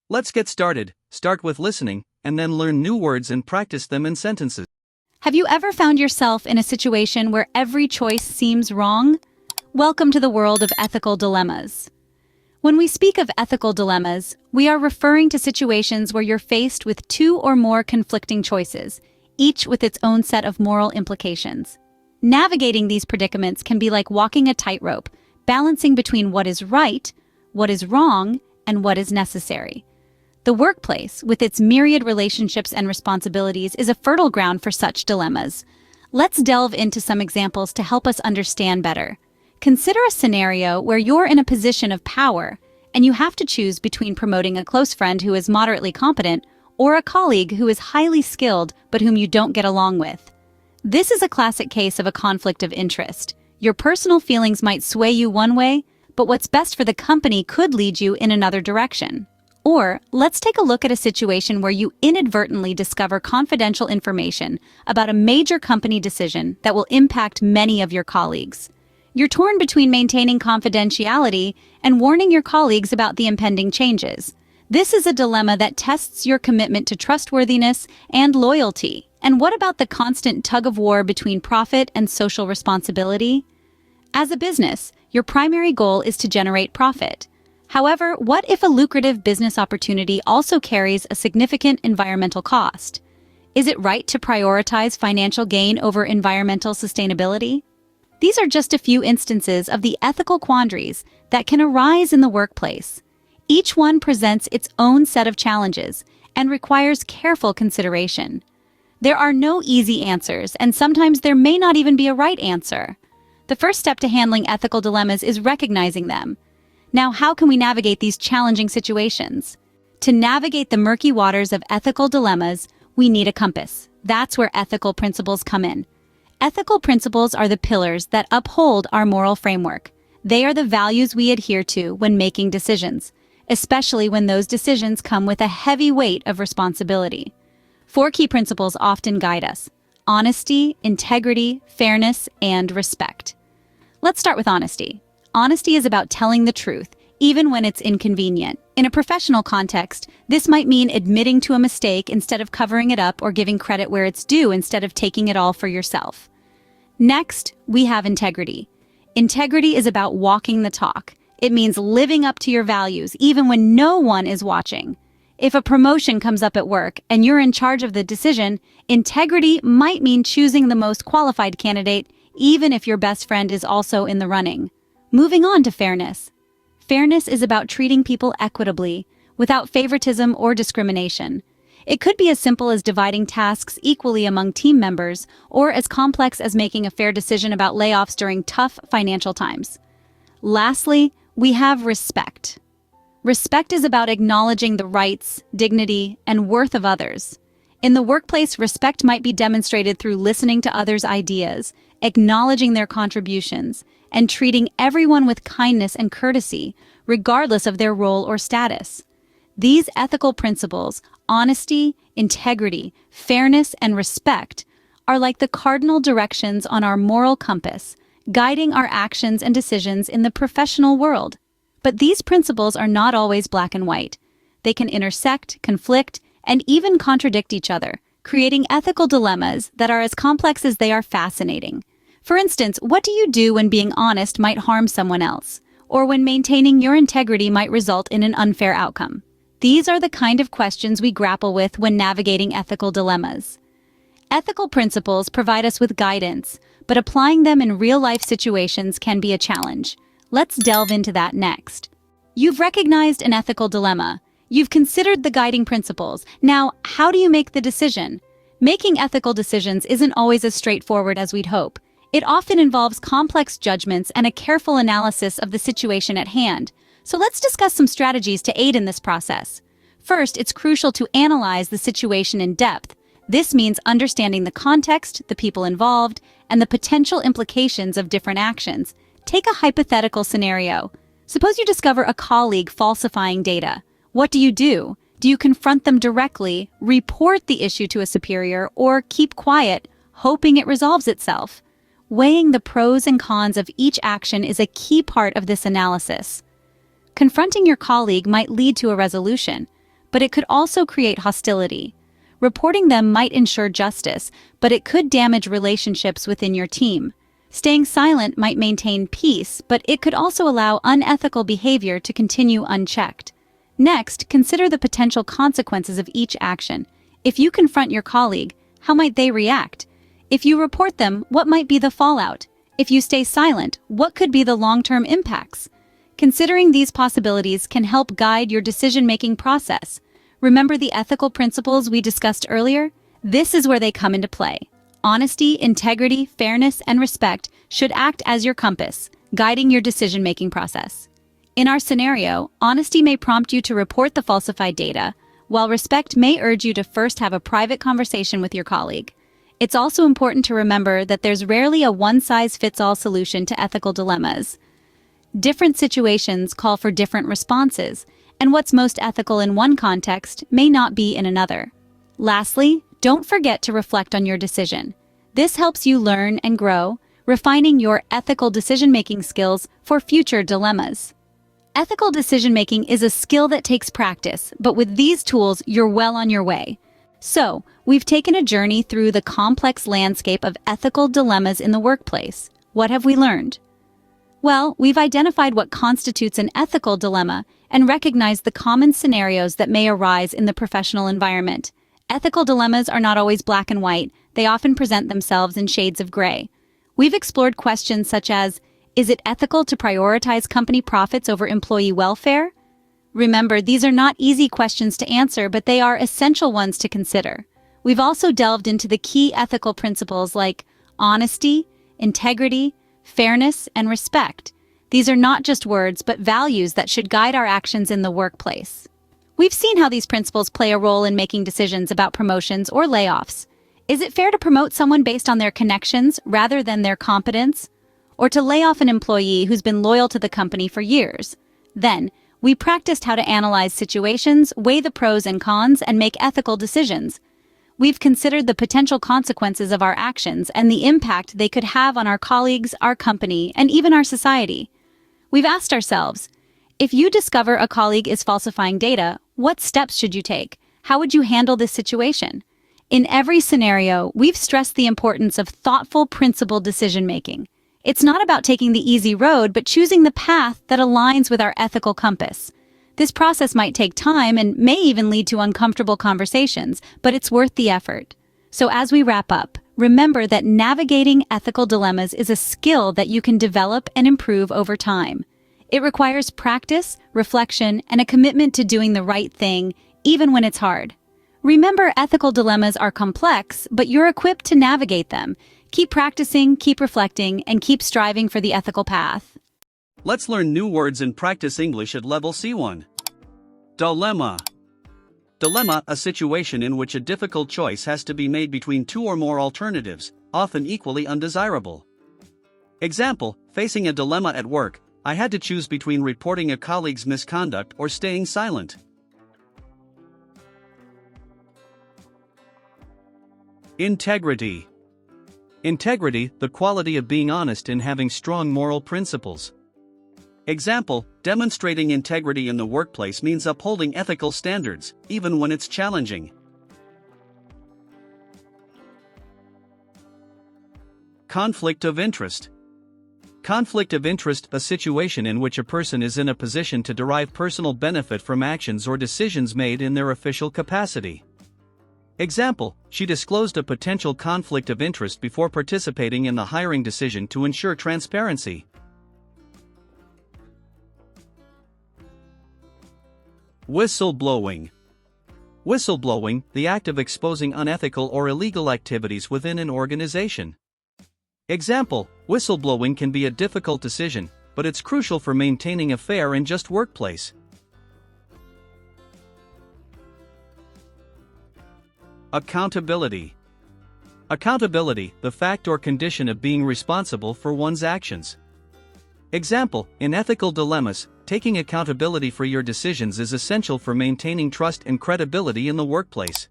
Let's get started. Start with listening, and then learn new words and practice them in sentences. Have you ever found yourself in a situation where every choice seems wrong? Welcome to the world of ethical dilemmas. When we speak of ethical dilemmas, we are referring to situations where you're faced with two or more conflicting choices, each with its own set of moral implications. Navigating these predicaments can be like walking a tightrope, balancing between what is right, what is wrong, and what is necessary. The workplace, with its myriad relationships and responsibilities, is a fertile ground for such dilemmas. Let's delve into some examples to help us understand better. Consider a scenario where you're in a position of power and you have to choose between promoting a close friend who is moderately competent or a colleague who is highly skilled but whom you don't get along with. This is a classic case of a conflict of interest. Your personal feelings might sway you one way, but what's best for the company could lead you in another direction. Or, let's take a look at a situation where you inadvertently discover confidential information about a major company decision that will impact many of your colleagues. You're torn between maintaining confidentiality and warning your colleagues about the impending changes. This is a dilemma that tests your commitment to trustworthiness and loyalty. And what about the constant tug-of-war between profit and social responsibility? As a business, your primary goal is to generate profit. However, what if a lucrative business opportunity also carries a significant environmental cost? Is it right to prioritize financial gain over environmental sustainability? These are just a few instances of the ethical quandaries that can arise in the workplace. Each one presents its own set of challenges and requires careful consideration. There are no easy answers, and sometimes there may not even be a right answer. The first step to handling ethical dilemmas is recognizing them. Now, how can we navigate these challenging situations? To navigate the murky waters of ethical dilemmas, we need a compass. That's where ethical principles come in. Ethical principles are the pillars that uphold our moral framework. They are the values we adhere to when making decisions, especially when those decisions come with a heavy weight of responsibility. 4 key principles often guide us: honesty, integrity, fairness, and respect. Let's start with honesty. Honesty is about telling the truth, even when it's inconvenient. In a professional context, this might mean admitting to a mistake instead of covering it up or giving credit where it's due instead of taking it all for yourself. Next, we have integrity. Integrity is about walking the talk. It means living up to your values, even when no one is watching. If a promotion comes up at work and you're in charge of the decision, integrity might mean choosing the most qualified candidate, even if your best friend is also in the running. Moving on to fairness. Fairness is about treating people equitably, without favoritism or discrimination. It could be as simple as dividing tasks equally among team members, or as complex as making a fair decision about layoffs during tough financial times. Lastly, we have respect. Respect is about acknowledging the rights, dignity, and worth of others. In the workplace, respect might be demonstrated through listening to others' ideas, acknowledging their contributions, and treating everyone with kindness and courtesy, regardless of their role or status. These ethical principles, honesty, integrity, fairness, and respect, are like the cardinal directions on our moral compass, guiding our actions and decisions in the professional world. But these principles are not always black and white. They can intersect, conflict, and even contradict each other, creating ethical dilemmas that are as complex as they are fascinating. For instance, what do you do when being honest might harm someone else, or when maintaining your integrity might result in an unfair outcome? These are the kind of questions we grapple with when navigating ethical dilemmas. Ethical principles provide us with guidance, but applying them in real-life situations can be a challenge. Let's delve into that next. You've recognized an ethical dilemma. You've considered the guiding principles. Now, how do you make the decision? Making ethical decisions isn't always as straightforward as we'd hope. It often involves complex judgments and a careful analysis of the situation at hand. So let's discuss some strategies to aid in this process. First, it's crucial to analyze the situation in depth. This means understanding the context, the people involved, and the potential implications of different actions. Take a hypothetical scenario. Suppose you discover a colleague falsifying data. What do? Do you confront them directly, report the issue to a superior, or keep quiet, hoping it resolves itself? Weighing the pros and cons of each action is a key part of this analysis. Confronting your colleague might lead to a resolution, but it could also create hostility. Reporting them might ensure justice, but it could damage relationships within your team. Staying silent might maintain peace, but it could also allow unethical behavior to continue unchecked. Next, consider the potential consequences of each action. If you confront your colleague, how might they react? If you report them, what might be the fallout? If you stay silent, what could be the long-term impacts? Considering these possibilities can help guide your decision-making process. Remember the ethical principles we discussed earlier? This is where they come into play. Honesty, integrity, fairness, and respect should act as your compass, guiding your decision-making process. In our scenario, honesty may prompt you to report the falsified data, while respect may urge you to first have a private conversation with your colleague. It's also important to remember that there's rarely a one-size-fits-all solution to ethical dilemmas. Different situations call for different responses, and what's most ethical in one context may not be in another. Lastly, don't forget to reflect on your decision. This helps you learn and grow, refining your ethical decision-making skills for future dilemmas. Ethical decision-making is a skill that takes practice, but with these tools, you're well on your way. So, we've taken a journey through the complex landscape of ethical dilemmas in the workplace. What have we learned? Well, we've identified what constitutes an ethical dilemma and recognized the common scenarios that may arise in the professional environment. Ethical dilemmas are not always black and white. They often present themselves in shades of gray. We've explored questions such as, is it ethical to prioritize company profits over employee welfare? Remember, these are not easy questions to answer, but they are essential ones to consider. We've also delved into the key ethical principles like honesty, integrity, fairness, and respect. These are not just words, but values that should guide our actions in the workplace. We've seen how these principles play a role in making decisions about promotions or layoffs. Is it fair to promote someone based on their connections rather than their competence? Or to lay off an employee who's been loyal to the company for years? Then, we practiced how to analyze situations, weigh the pros and cons, and make ethical decisions. We've considered the potential consequences of our actions and the impact they could have on our colleagues, our company, and even our society. We've asked ourselves, if you discover a colleague is falsifying data, what steps should you take? How would you handle this situation? In every scenario, we've stressed the importance of thoughtful, principled decision-making. It's not about taking the easy road, but choosing the path that aligns with our ethical compass. This process might take time and may even lead to uncomfortable conversations, but it's worth the effort. So as we wrap up, remember that navigating ethical dilemmas is a skill that you can develop and improve over time. It requires practice, reflection, and a commitment to doing the right thing, even when it's hard. Remember, ethical dilemmas are complex, but you're equipped to navigate them. Keep practicing, keep reflecting, and keep striving for the ethical path. Let's learn new words and practice English at level C1. Dilemma. Dilemma, a situation in which a difficult choice has to be made between two or more alternatives, often equally undesirable. Example, facing a dilemma at work, I had to choose between reporting a colleague's misconduct or staying silent. Integrity. Integrity, the quality of being honest and having strong moral principles. Example, demonstrating integrity in the workplace means upholding ethical standards, even when it's challenging. Conflict of interest. Conflict of interest, a situation in which a person is in a position to derive personal benefit from actions or decisions made in their official capacity. Example, she disclosed a potential conflict of interest before participating in the hiring decision to ensure transparency. Whistleblowing. Whistleblowing, the act of exposing unethical or illegal activities within an organization. Example, whistleblowing can be a difficult decision, but it's crucial for maintaining a fair and just workplace. Accountability. Accountability, the fact or condition of being responsible for one's actions. Example, in ethical dilemmas, taking accountability for your decisions is essential for maintaining trust and credibility in the workplace.